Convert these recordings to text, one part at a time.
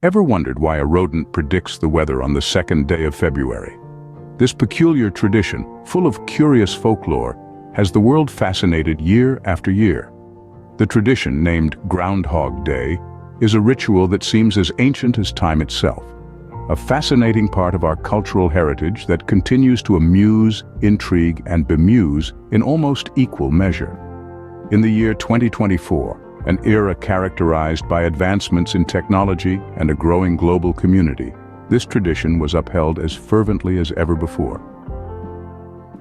Ever wondered why a rodent predicts the weather on the second day of February? This peculiar tradition, full of curious folklore, has the world fascinated year after year. The tradition, named Groundhog Day, is a ritual that seems as ancient as time itself. A fascinating part of our cultural heritage that continues to amuse, intrigue, and bemuse in almost equal measure. In the year 2024, an era characterized by advancements in technology and a growing global community, this tradition was upheld as fervently as ever before.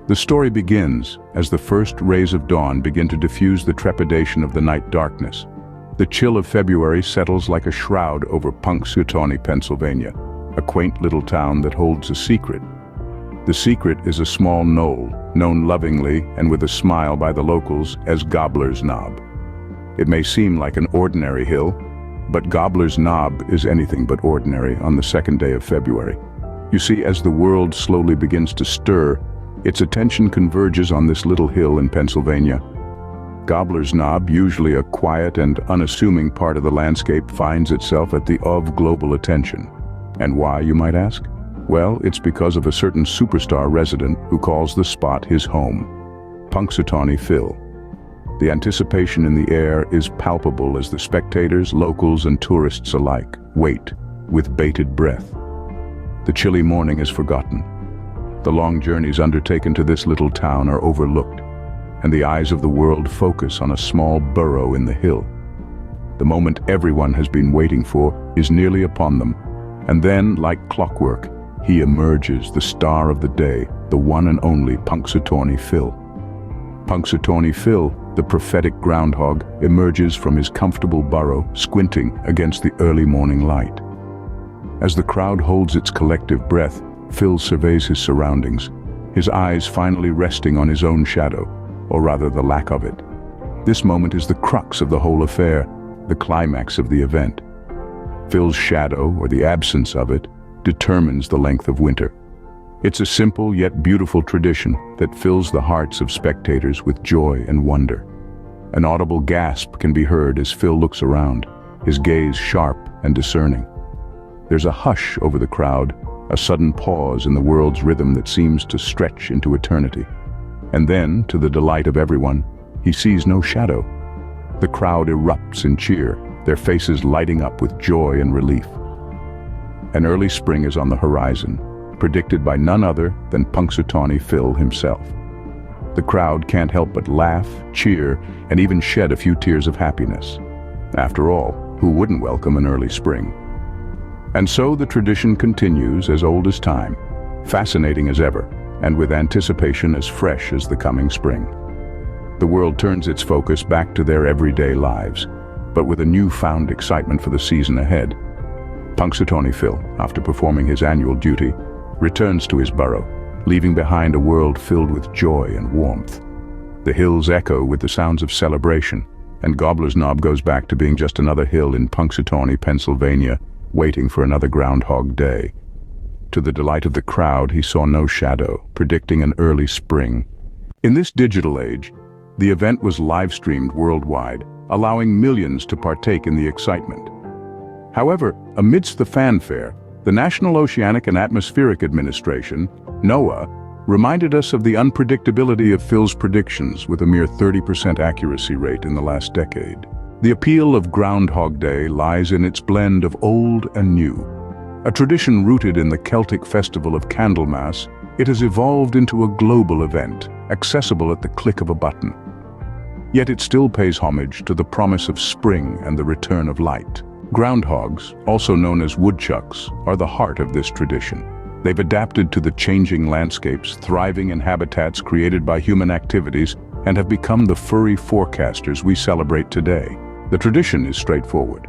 The story begins as the first rays of dawn begin to diffuse the trepidation of the night darkness. The chill of February settles like a shroud over Punxsutawney, Pennsylvania, a quaint little town that holds a secret. The secret is a small knoll, known lovingly and with a smile by the locals as Gobbler's Knob. It may seem like an ordinary hill, but Gobbler's Knob is anything but ordinary on the second day of February. You see, as the world slowly begins to stir, its attention converges on this little hill in Pennsylvania. Gobbler's Knob, usually a quiet and unassuming part of the landscape, finds itself at the of global attention. And why, you might ask? Well, it's because of a certain superstar resident who calls the spot his home, Punxsutawney Phil. The anticipation in the air is palpable as the spectators, locals, and tourists alike wait with bated breath. The chilly morning is forgotten. The long journeys undertaken to this little town are overlooked, and the eyes of the world focus on a small burrow in the hill. The moment everyone has been waiting for is nearly upon them, and then, like clockwork, he emerges, the star of the day, the one and only Punxsutawney Phil. Punxsutawney Phil, the prophetic groundhog, emerges from his comfortable burrow, squinting against the early morning light. As the crowd holds its collective breath, Phil surveys his surroundings, his eyes finally resting on his own shadow, or rather the lack of it. This moment is the crux of the whole affair, the climax of the event. Phil's shadow, or the absence of it, determines the length of winter. It's a simple yet beautiful tradition that fills the hearts of spectators with joy and wonder. An audible gasp can be heard as Phil looks around, his gaze sharp and discerning. There's a hush over the crowd, a sudden pause in the world's rhythm that seems to stretch into eternity. And then, to the delight of everyone, he sees no shadow. The crowd erupts in cheer, their faces lighting up with joy and relief. An early spring is on the horizon, predicted by none other than Punxsutawney Phil himself. The crowd can't help but laugh, cheer, and even shed a few tears of happiness. After all, who wouldn't welcome an early spring? And so the tradition continues as old as time, fascinating as ever, and with anticipation as fresh as the coming spring. The world turns its focus back to their everyday lives, but with a newfound excitement for the season ahead. Punxsutawney Phil, after performing his annual duty, returns to his burrow, leaving behind a world filled with joy and warmth. The hills echo with the sounds of celebration, and Gobbler's Knob goes back to being just another hill in Punxsutawney, Pennsylvania, waiting for another Groundhog Day. To the delight of the crowd, he saw no shadow, predicting an early spring. In this digital age, the event was live-streamed worldwide, allowing millions to partake in the excitement. However, amidst the fanfare, the National Oceanic and Atmospheric Administration, NOAA, reminded us of the unpredictability of Phil's predictions with a mere 30% accuracy rate in the last decade. The appeal of Groundhog Day lies in its blend of old and new. A tradition rooted in the Celtic festival of Candlemas, it has evolved into a global event, accessible at the click of a button. Yet it still pays homage to the promise of spring and the return of light. Groundhogs, also known as woodchucks, are the heart of this tradition. They've adapted to the changing landscapes, thriving in habitats created by human activities, and have become the furry forecasters we celebrate today. The tradition is straightforward.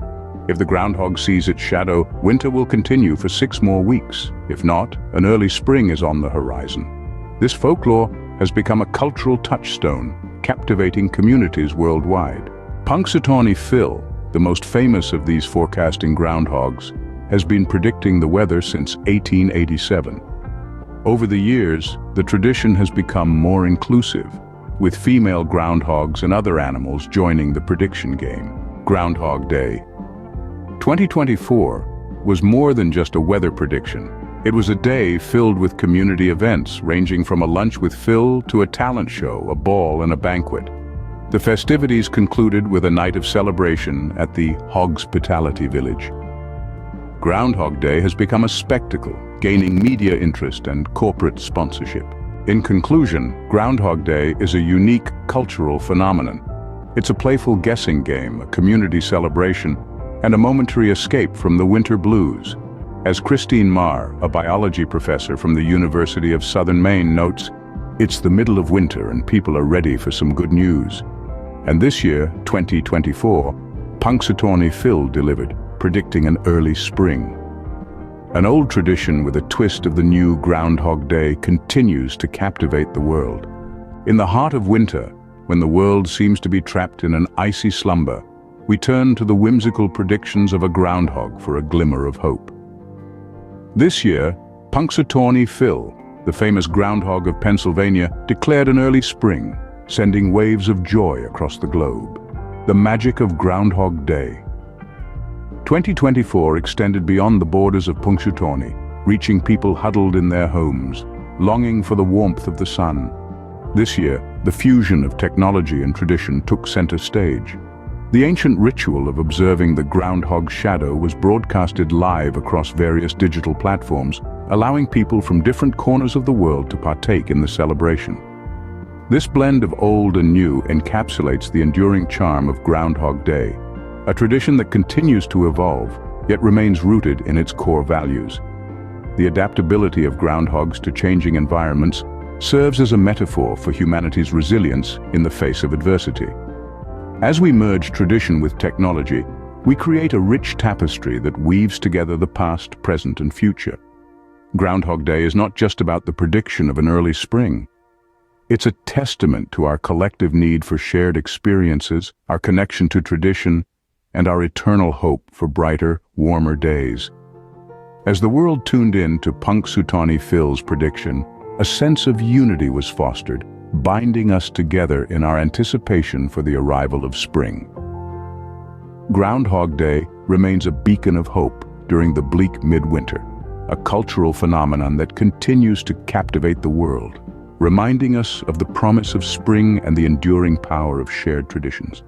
If the groundhog sees its shadow, winter will continue for 6 more weeks. If not, an early spring is on the horizon. This folklore has become a cultural touchstone, captivating communities worldwide. Punxsutawney Phil, the most famous of these forecasting groundhogs, has been predicting the weather since 1887. Over the years, the tradition has become more inclusive, with female groundhogs and other animals joining the prediction game. Groundhog Day. 2024 was more than just a weather prediction. It was a day filled with community events, ranging from a lunch with Phil to a talent show, a ball, and a banquet. The festivities concluded with a night of celebration at the Hospitality Village. Groundhog Day has become a spectacle, gaining media interest and corporate sponsorship. In conclusion, Groundhog Day is a unique cultural phenomenon. It's a playful guessing game, a community celebration, and a momentary escape from the winter blues. As Christine Marr, a biology professor from the University of Southern Maine, notes, "It's the middle of winter and people are ready for some good news." And this year, 2024, Punxsutawney Phil delivered, predicting an early spring. An old tradition with a twist of the new Groundhog Day continues to captivate the world. In the heart of winter, when the world seems to be trapped in an icy slumber, we turn to the whimsical predictions of a groundhog for a glimmer of hope. This year, Punxsutawney Phil, the famous groundhog of Pennsylvania, declared an early spring, sending waves of joy across the globe. The magic of Groundhog Day. 2024 extended beyond the borders of Punxsutawney, reaching people huddled in their homes, longing for the warmth of the sun. This year, the fusion of technology and tradition took center stage. The ancient ritual of observing the groundhog's shadow was broadcasted live across various digital platforms, allowing people from different corners of the world to partake in the celebration. This blend of old and new encapsulates the enduring charm of Groundhog Day, a tradition that continues to evolve, yet remains rooted in its core values. The adaptability of groundhogs to changing environments serves as a metaphor for humanity's resilience in the face of adversity. As we merge tradition with technology, we create a rich tapestry that weaves together the past, present, and future. Groundhog Day is not just about the prediction of an early spring. It's a testament to our collective need for shared experiences, our connection to tradition, and our eternal hope for brighter, warmer days. As the world tuned in to Punxsutawney Phil's prediction, a sense of unity was fostered, binding us together in our anticipation for the arrival of spring. Groundhog Day remains a beacon of hope during the bleak midwinter, a cultural phenomenon that continues to captivate the world, reminding us of the promise of spring and the enduring power of shared traditions.